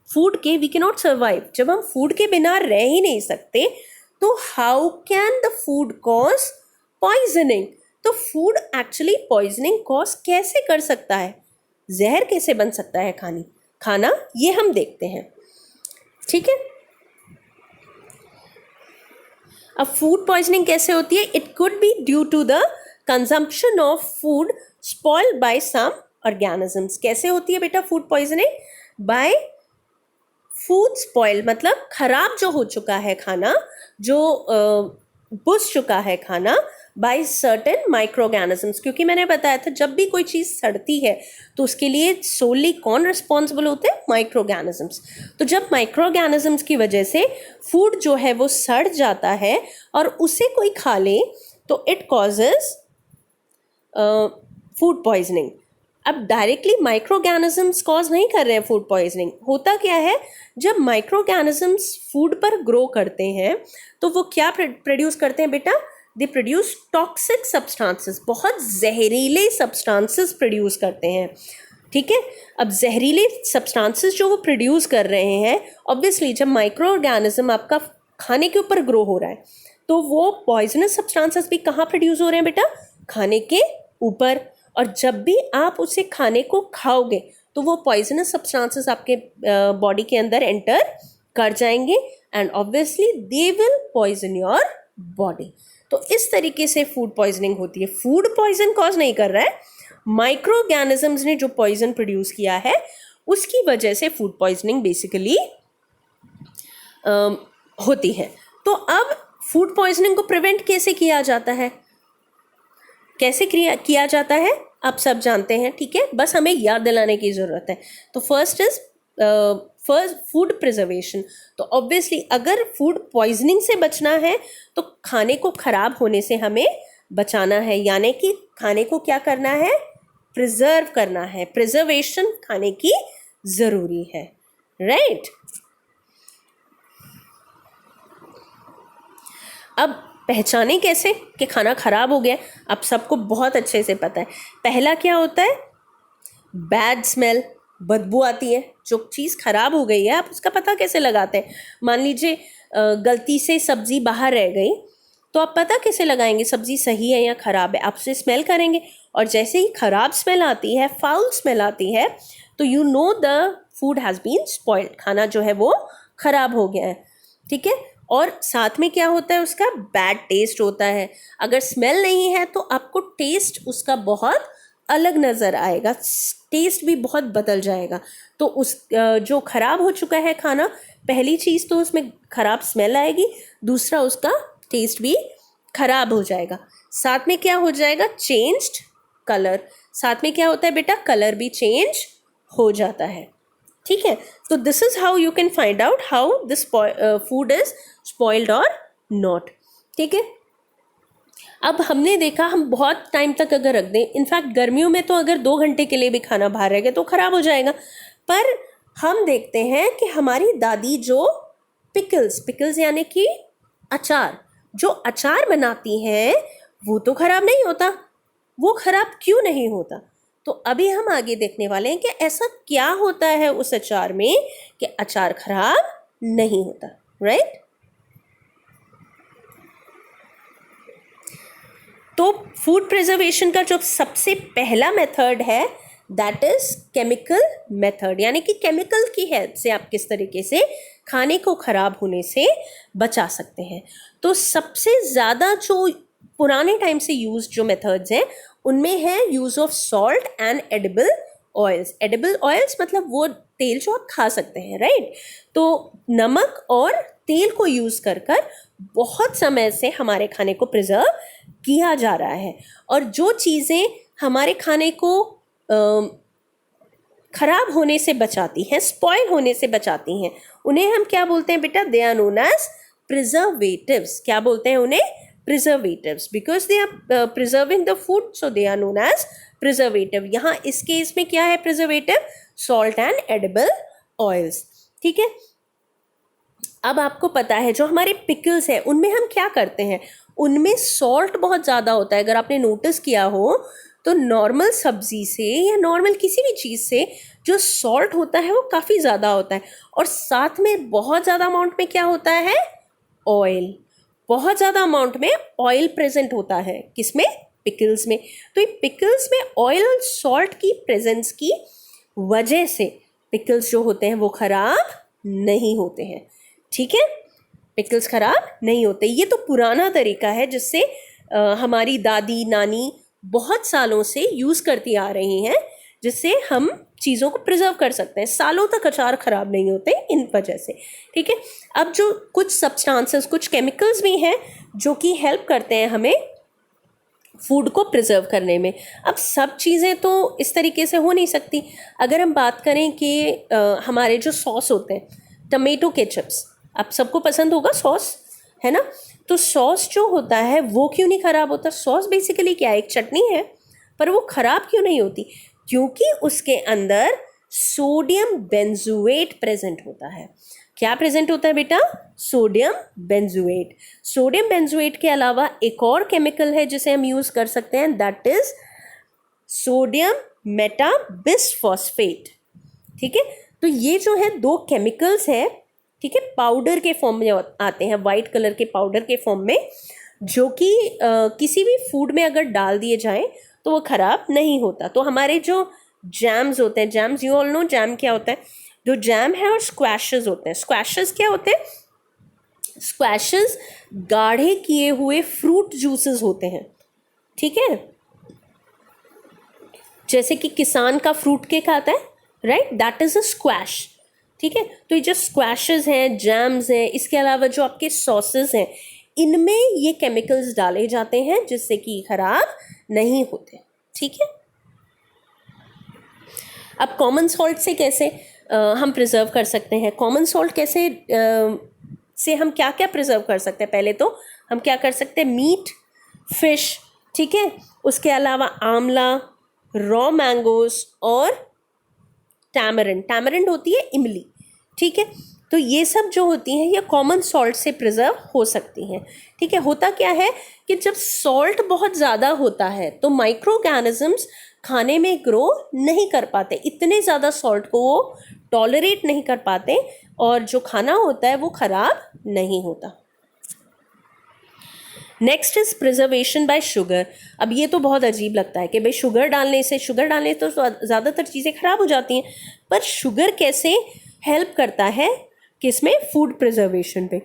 फूड के वी कैन नॉट सर्वाइव। जब हम फूड के बिना रह ही नहीं सकते तो how can the food cause poisoning? तो फूड एक्चुअली पॉइजनिंग कॉज कैसे कर सकता है, जहर कैसे बन सकता है खाना, ये हम देखते हैं। ठीक है, अब फूड पॉइजनिंग कैसे होती है? It could be due to the consumption of food spoiled by some organisms. कैसे होती है बेटा food poisoning? By food spoil, मतलब खराब जो हो चुका है खाना, जो बुझ चुका है खाना, बाय सर्टेन माइक्रो ऑर्गेनिजम्स। क्योंकि मैंने बताया था जब भी कोई चीज़ सड़ती है तो उसके लिए सोली कौन रिस्पॉन्सिबल होते हैं? Micro organisms. तो जब माइक्रो ऑर्गेनिजम्स की वजह से फूड जो है वो सड़ जाता है और उसे कोई खा ले तो इट कॉजेज फूड पॉइजनिंग। अब डायरेक्टली माइक्रो ऑर्गेनिजम्स कॉज नहीं कर रहे हैं फूड पॉइजनिंग। होता क्या है, जब माइक्रो ऑर्गेनिजम्स फूड पर ग्रो करते हैं तो वो क्या प्रोड्यूस करते हैं बेटा? दे प्रोड्यूस टॉक्सिक सब्सटेंसेस, बहुत जहरीले सब्सटेंसेस प्रोड्यूस करते हैं। ठीक है, अब जहरीले सब्सटेंसेस जो वो प्रोड्यूस कर रहे हैं, ऑब्वियसली जब माइक्रो ऑर्गेनिज्म आपका खाने के ऊपर ग्रो हो रहा है तो वो पॉइजनस सब्सटेंसेस भी कहाँ प्रोड्यूस हो रहे हैं बेटा? खाने के ऊपर। और जब भी आप उसे खाने को खाओगे तो वो पॉइजनस सब्सटेंसेस आपके बॉडी के अंदर एंटर कर जाएंगे and obviously they will poison your body. तो इस तरीके से फूड पॉइजनिंग होती है। फूड पॉइजन कॉज नहीं कर रहा है, माइक्रो ऑर्गेनिजम्स ने जो पॉइजन प्रोड्यूस किया है उसकी वजह से फूड पॉइजनिंग बेसिकली होती है। तो अब फूड पॉइजनिंग को प्रिवेंट कैसे किया जाता है? कैसे किया जाता है आप सब जानते हैं, ठीक है, बस हमें याद दिलाने की ज़रूरत है। तो फर्स्ट फूड प्रिजर्वेशन। तो ऑब्वियसली अगर फूड पॉइजनिंग से बचना है तो खाने को खराब होने से हमें बचाना है, यानी कि खाने को क्या करना है? प्रिजर्व करना है। प्रिजर्वेशन खाने की ज़रूरी है, राइट? अब पहचाने कैसे कि खाना खराब हो गया? अब सबको बहुत अच्छे से पता है। पहला क्या होता है? बैड स्मेल, बदबू आती है। जो चीज़ खराब हो गई है आप उसका पता कैसे लगाते हैं? मान लीजिए गलती से सब्ज़ी बाहर रह गई तो आप पता कैसे लगाएंगे सब्ज़ी सही है या ख़राब है? आप उसे स्मेल करेंगे और जैसे ही ख़राब स्मेल आती है, फाउल स्मेल आती है, तो you know the food has been spoiled, खाना जो है वो ख़राब हो गया है। ठीक है, और साथ में क्या होता है? उसका बैड टेस्ट होता है। अगर स्मेल नहीं है तो आपको टेस्ट उसका बहुत अलग नज़र आएगा, टेस्ट भी बहुत बदल जाएगा। तो उस जो ख़राब हो चुका है खाना, पहली चीज़ तो उसमें ख़राब स्मेल आएगी, दूसरा उसका टेस्ट भी ख़राब हो जाएगा। साथ में क्या हो जाएगा? Changed colour. साथ में क्या होता है बेटा? कलर भी चेंज हो जाता है। ठीक है, तो this is how you can find out how this food is spoiled और नॉट। ठीक है, अब हमने देखा हम बहुत टाइम तक अगर रख दें, इनफैक्ट गर्मियों में तो अगर 2 घंटे के लिए भी खाना बाहर रह गया तो ख़राब हो जाएगा। पर हम देखते हैं कि हमारी दादी जो पिकल्स यानी कि अचार, जो अचार बनाती हैं वो तो ख़राब नहीं होता। वो ख़राब क्यों नहीं होता? तो अभी हम आगे देखने वाले हैं कि ऐसा क्या होता है उस अचार में कि अचार ख़राब नहीं होता, राइट? तो फूड प्रिजर्वेशन का जो सबसे पहला मेथड है दैट इज़ केमिकल मेथड, यानी कि केमिकल की हेल्प से आप किस तरीके से खाने को ख़राब होने से बचा सकते हैं। तो सबसे ज़्यादा जो पुराने टाइम से यूज़ जो मेथड्स हैं उनमें है use of salt and edible oils. Edible oils मतलब वो तेल जो आप खा सकते हैं, राइट? तो नमक और तेल को यूज़ कर बहुत समय से हमारे खाने को प्रिजर्व किया जा रहा है। और जो चीज़ें हमारे खाने को ख़राब होने से बचाती हैं, स्पॉइल होने से बचाती हैं, उन्हें हम क्या बोलते हैं बेटा? They are known as preservatives. क्या बोलते हैं उन्हें? Preservatives, because they are preserving the food, so they are known as preservative. यहाँ इस केस में क्या है preservative? Salt and edible oils. ठीक है, अब आपको पता है जो हमारे पिकल्स है उनमें हम क्या करते हैं, उनमें सॉल्ट बहुत ज़्यादा होता है। अगर आपने नोटिस किया हो तो नॉर्मल सब्जी से या नॉर्मल किसी भी चीज़ से जो सॉल्ट होता है वो काफ़ी ज़्यादा होता है, और साथ में बहुत ज़्यादा अमाउंट में क्या होता है, ऑयल। बहुत ज़्यादा अमाउंट में ऑयल प्रेजेंट होता है किसमें, पिकल्स में। तो ये पिकल्स में ऑयल और सॉल्ट की प्रेजेंस की वजह से पिकल्स जो होते हैं वो ख़राब नहीं होते हैं। ठीक है, पिकल्स ख़राब नहीं होते। ये तो पुराना तरीका है जिससे हमारी दादी नानी बहुत सालों से यूज़ करती आ रही हैं, जिससे हम चीज़ों को प्रिजर्व कर सकते हैं, सालों तक अचार ख़राब नहीं होते इन वजह से। ठीक है, अब जो कुछ सब्सटेंसेस, कुछ केमिकल्स भी हैं जो कि हेल्प करते हैं हमें फूड को प्रिजर्व करने में। अब सब चीज़ें तो इस तरीके से हो नहीं सकती। अगर हम बात करें कि हमारे जो सॉस होते हैं, टमेटो केचप्स, आप सबको पसंद होगा सॉस, है ना। तो सॉस जो होता है वो क्यों नहीं ख़राब होता। सॉस बेसिकली क्या है, एक चटनी है, पर वो ख़राब क्यों नहीं होती, क्योंकि उसके अंदर सोडियम बेंजोएट प्रेजेंट होता है। क्या प्रेजेंट होता है बेटा, सोडियम बेंजोएट। सोडियम बेंजोएट के अलावा एक और केमिकल है जिसे हम यूज़ कर सकते हैं, दैट इज सोडियम मेटाबिसफॉस्फेट। ठीक है, तो ये जो है दो केमिकल्स हैं, ठीक है, पाउडर के फॉर्म में आते हैं, वाइट कलर के पाउडर के फॉर्म में, जो कि किसी भी फूड में अगर डाल दिए जाएं तो वो ख़राब नहीं होता। तो हमारे जो जैम्स होते हैं, jams you all know jam क्या होता है, जो जैम है, और स्क्वैशेस होते हैं। स्क्वैशेस क्या होते हैं, स्क्वैशेस गाढ़े किए हुए फ्रूट जूसेस होते हैं। ठीक है, जैसे कि किसान का फ्रूट केक आता है, right, that is a squash. ठीक है, तो ये जो स्क्वैशेस हैं, जैम्स हैं, इसके अलावा जो आपके सॉसेस हैं, इनमें ये केमिकल्स डाले जाते हैं जिससे कि खराब नहीं होते। ठीक है, अब कॉमन सॉल्ट से कैसे हम प्रिजर्व कर सकते हैं, कॉमन सॉल्ट कैसे से हम क्या क्या प्रिजर्व कर सकते हैं। पहले तो हम क्या कर सकते हैं, मीट, फिश, ठीक है, उसके अलावा आंवला, रॉ मैंगोज और टैमरिंड। टैमरिंड होती है इमली। ठीक है, तो ये सब जो होती हैं ये कॉमन सॉल्ट से प्रिजर्व हो सकती हैं। ठीक है, होता क्या है कि जब सॉल्ट बहुत ज़्यादा होता है तो माइक्रो ऑर्गेनिजम्स खाने में ग्रो नहीं कर पाते, इतने ज़्यादा सॉल्ट को वो टॉलरेट नहीं कर पाते, और जो खाना होता है वो ख़राब नहीं होता। Next is preservation bye sugar. अब ये तो बहुत अजीब लगता है कि भाई शुगर डालने तो ज़्यादातर चीज़ें ख़राब हो जाती हैं, पर शुगर कैसे हेल्प करता है किसमें, फूड प्रिजर्वेशन पे।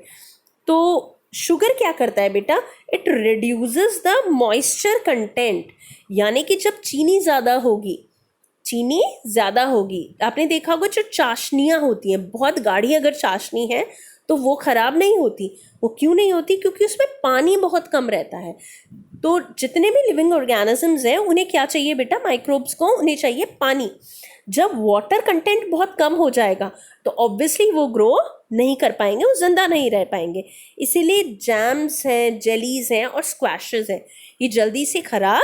तो शुगर क्या करता है बेटा, it reduces the moisture content, यानी कि जब चीनी ज़्यादा होगी, आपने देखा होगा जो चाशनियाँ होती हैं, बहुत गाढ़ी अगर चाशनी है तो वो ख़राब नहीं होती। वो क्यों नहीं होती, क्योंकि उसमें पानी बहुत कम रहता है। तो जितने भी लिविंग ऑर्गेनिजम्स हैं उन्हें क्या चाहिए बेटा, माइक्रोब्स को उन्हें चाहिए पानी। जब वाटर कंटेंट बहुत कम हो जाएगा तो ऑब्वियसली वो ग्रो नहीं कर पाएंगे, वो जिंदा नहीं रह पाएंगे। इसीलिए जैम्स हैं, जेलीज हैं और स्क्वैशेस हैं, ये जल्दी से ख़राब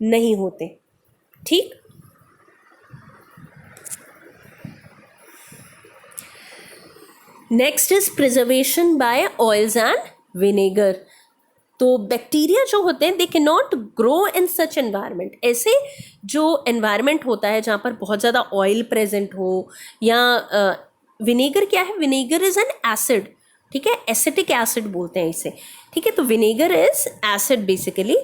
नहीं होते। ठीक, next is preservation by oils and vinegar. तो बैक्टीरिया जो होते हैं they can not grow in such environment. ऐसे जो एनवायरनमेंट होता है जहाँ पर बहुत ज़्यादा ऑयल प्रेजेंट हो, या विनेगर क्या है, विनेगर इज एन एसिड। ठीक है, एसिटिक एसिड बोलते हैं इसे। ठीक है, तो विनेगर इज एसिड बेसिकली।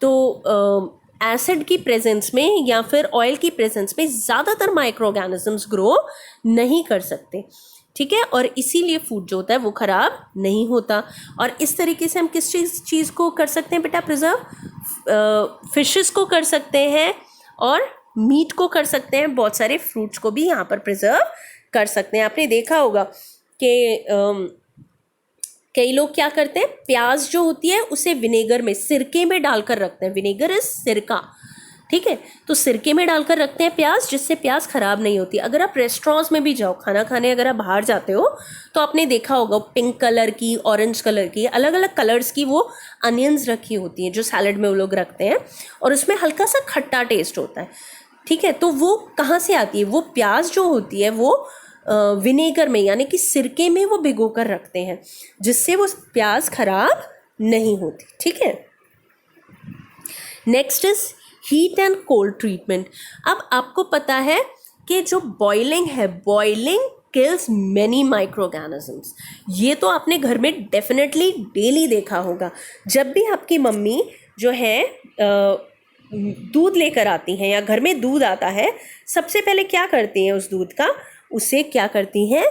तो एसिड की प्रेजेंस में या फिर ऑयल की प्रेजेंस में ज़्यादातर माइक्रो ऑर्गेनिजम्स ग्रो नहीं कर सकते। ठीक है, और इसीलिए फूड जो होता है वो ख़राब नहीं होता। और इस तरीके से हम किस चीज़ को कर सकते हैं बेटा प्रिजर्व, फिशेस को कर सकते हैं और मीट को कर सकते हैं, बहुत सारे फ्रूट्स को भी यहाँ पर प्रिजर्व कर सकते हैं। आपने देखा होगा कि कई लोग क्या करते हैं, प्याज जो होती है उसे विनेगर में, सिरके में डालकर रखते हैं। विनेगर इज सिरका। ठीक है, तो सिरके में डालकर रखते हैं प्याज, जिससे प्याज खराब नहीं होती। अगर आप रेस्टोरेंट्स में भी जाओ खाना खाने, अगर आप बाहर जाते हो तो आपने देखा होगा पिंक कलर की, ऑरेंज कलर की, अलग अलग कलर्स की वो अनियंस रखी होती हैं जो सैलड में वो लोग रखते हैं, और उसमें हल्का सा खट्टा टेस्ट होता है। ठीक है, तो वो कहाँ से आती है, वो प्याज जो होती है वो विनेगर में यानी कि सिरके में वो भिगो कर रखते हैं, जिससे वो प्याज खराब नहीं होती। ठीक है, next is heat and cold treatment. अब आपको पता है कि जो बॉइलिंग है, boiling kills many micro organisms. ये तो आपने घर में डेफिनेटली डेली देखा होगा। जब भी आपकी मम्मी जो है दूध लेकर आती हैं या घर में दूध आता है, सबसे पहले क्या करती हैं उस दूध का, उसे क्या करती हैं,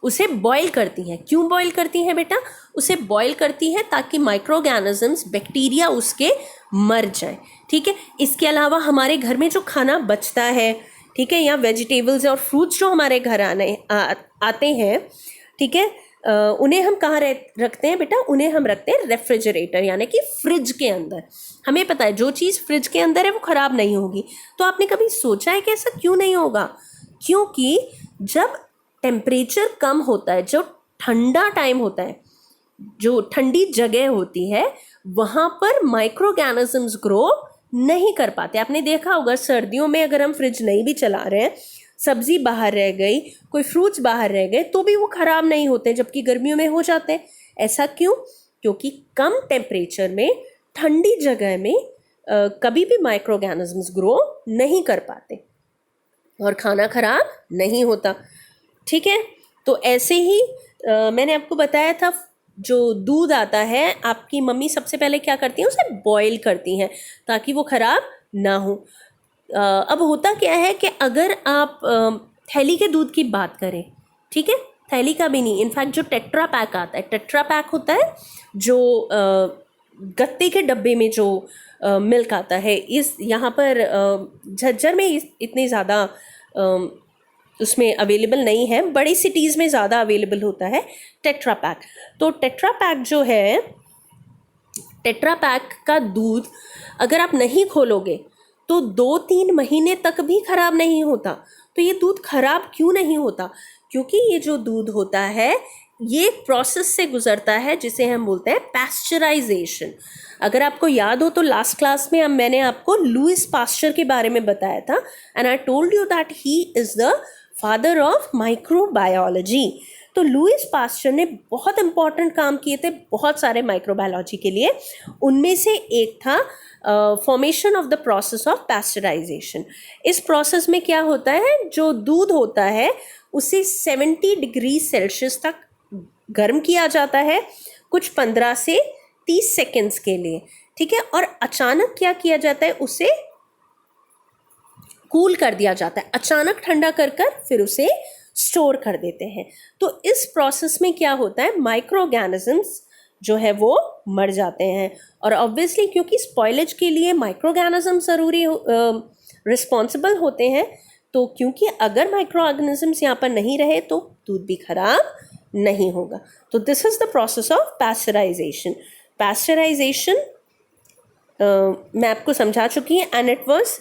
उसे बॉईल करती हैं। क्यों बॉईल करती हैं बेटा? उसे बॉईल करती हैं ताकि माइक्रो ऑर्गेनिजम्स, बैक्टीरिया उसके मर जाएं। ठीक है, इसके अलावा हमारे घर में जो खाना बचता है, ठीक है, या वेजिटेबल्स और फ्रूट्स जो हमारे घर आते हैं, ठीक है, उन्हें हम कहाँ रखते हैं बेटा? उन्हें हम रखते हैं रेफ्रिजरेटर यानी कि फ्रिज के अंदर। हमें पता है जो चीज़ फ्रिज के अंदर है वो ख़राब नहीं होगी। तो आपने कभी सोचा है कि ऐसा क्यों नहीं होगा? क्योंकि जब टेम्परेचर कम होता है, जो ठंडा टाइम होता है, जो ठंडी जगह होती है, वहाँ पर माइक्रो ऑर्गेनिजम्स ग्रो नहीं कर पाते। आपने देखा होगा सर्दियों में अगर हम फ्रिज नहीं भी चला रहे हैं, सब्जी बाहर रह गई, कोई फ्रूट्स बाहर रह गए, तो भी वो ख़राब नहीं होते, जबकि गर्मियों में हो जाते हैं। ऐसा क्यों? क्योंकि कम टेम्परेचर में, ठंडी जगह में कभी भी माइक्रो ऑर्गेनिजम्स ग्रो नहीं कर पाते और खाना ख़राब नहीं होता। ठीक है, तो ऐसे ही मैंने आपको बताया था, जो दूध आता है आपकी मम्मी सबसे पहले क्या करती हैं, उसे बॉईल करती हैं ताकि वो ख़राब ना हो। अब होता क्या है कि अगर आप थैली के दूध की बात करें, ठीक है, थैली का भी नहीं, इनफैक्ट जो टेट्रा पैक आता है, टेट्रा पैक होता है जो गत्ते के डब्बे में जो मिल्क आता है, इस यहाँ पर झज्जर में इतने ज़्यादा उसमें अवेलेबल नहीं है, बड़ी सिटीज़ में ज़्यादा अवेलेबल होता है टेट्रा पैक। तो टेट्रा पैक जो है, टेट्रा पैक का दूध अगर आप नहीं खोलोगे तो 2-3 महीने तक भी ख़राब नहीं होता। तो ये दूध ख़राब क्यों नहीं होता? क्योंकि ये जो दूध होता है ये प्रोसेस से गुजरता है जिसे हम बोलते हैं पैस्चराइजेशन। अगर आपको याद हो तो लास्ट क्लास में मैंने आपको लुइस पास्चर के बारे में बताया था, and I told you that he is the father of microbiology. तो लुइस पास्चर ने बहुत इंपॉर्टेंट काम किए थे बहुत सारे माइक्रोबायोलॉजी के लिए। उनमें से एक था formation of the process of pasteurisation. इस प्रोसेस में क्या होता है, जो दूध होता है उसे 70 डिग्री सेल्सियस तक गर्म किया जाता है कुछ 15 से 30 सेकेंड्स के लिए। ठीक है, और अचानक क्या किया जाता है, उसे कूल कर दिया जाता है, अचानक ठंडा कर फिर उसे स्टोर कर देते हैं। तो इस प्रोसेस में क्या होता है, माइक्रो ऑर्गेनिजम्स जो है वो मर जाते हैं। और ऑब्वियसली क्योंकि स्पॉइलेज के लिए माइक्रो ऑर्गेनिज्म ज़रूरी रिस्पॉन्सिबल होते हैं, तो क्योंकि अगर माइक्रो ऑर्गेनिजम्स यहाँ पर नहीं रहे तो दूध भी खराब नहीं होगा। तो this is the process of pasteurization. Pasteurization मैं आपको समझा चुकी हूँ, and it was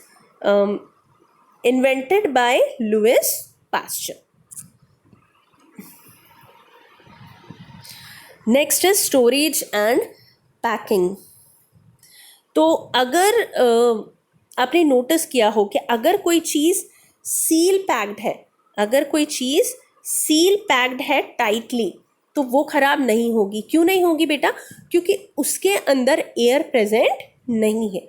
invented by Louis Pasteur. Next is storage and packing. तो अगर आपने नोटिस किया हो कि अगर कोई चीज़ सील पैक्ड है, अगर कोई चीज़ सील पैक्ड है टाइटली, तो वो ख़राब नहीं होगी। क्यों नहीं होगी बेटा? क्योंकि उसके अंदर एयर प्रेजेंट नहीं है,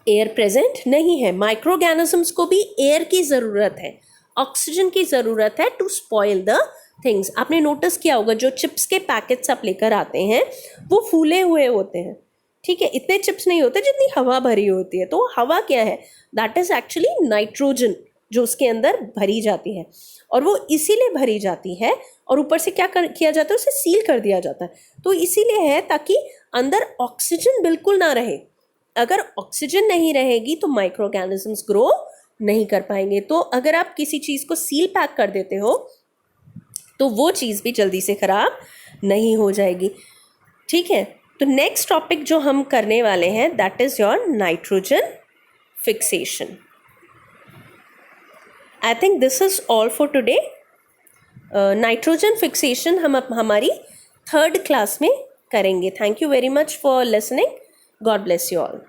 एयर प्रेजेंट नहीं है। माइक्रो ऑर्गेनिजम्स को भी एयर की ज़रूरत है, ऑक्सीजन की ज़रूरत है टू स्पॉइल द थिंग्स। आपने नोटिस किया होगा जो चिप्स के पैकेट्स आप लेकर आते हैं वो फूले हुए होते हैं, ठीक है, इतने चिप्स नहीं होते जितनी हवा भरी होती है। तो हवा क्या है, दैट इज़ एक्चुअली नाइट्रोजन जो उसके अंदर भरी जाती है, और वो इसीलिए भरी जाती है और ऊपर से क्या किया जाता है, उसे सील कर दिया जाता है। तो इसीलिए है ताकि अंदर ऑक्सीजन बिल्कुल ना रहे। अगर ऑक्सीजन नहीं रहेगी तो माइक्रो ऑर्गेनिजम्स ग्रो नहीं कर पाएंगे। तो अगर आप किसी चीज़ को सील पैक कर देते हो तो वो चीज़ भी जल्दी से ख़राब नहीं हो जाएगी। ठीक है, तो नेक्स्ट टॉपिक जो हम करने वाले हैं that is your nitrogen fixation. I think this is all for today. Nitrogen fixation हम हमारी 3rd क्लास में करेंगे। Thank you very much for listening. God bless you all.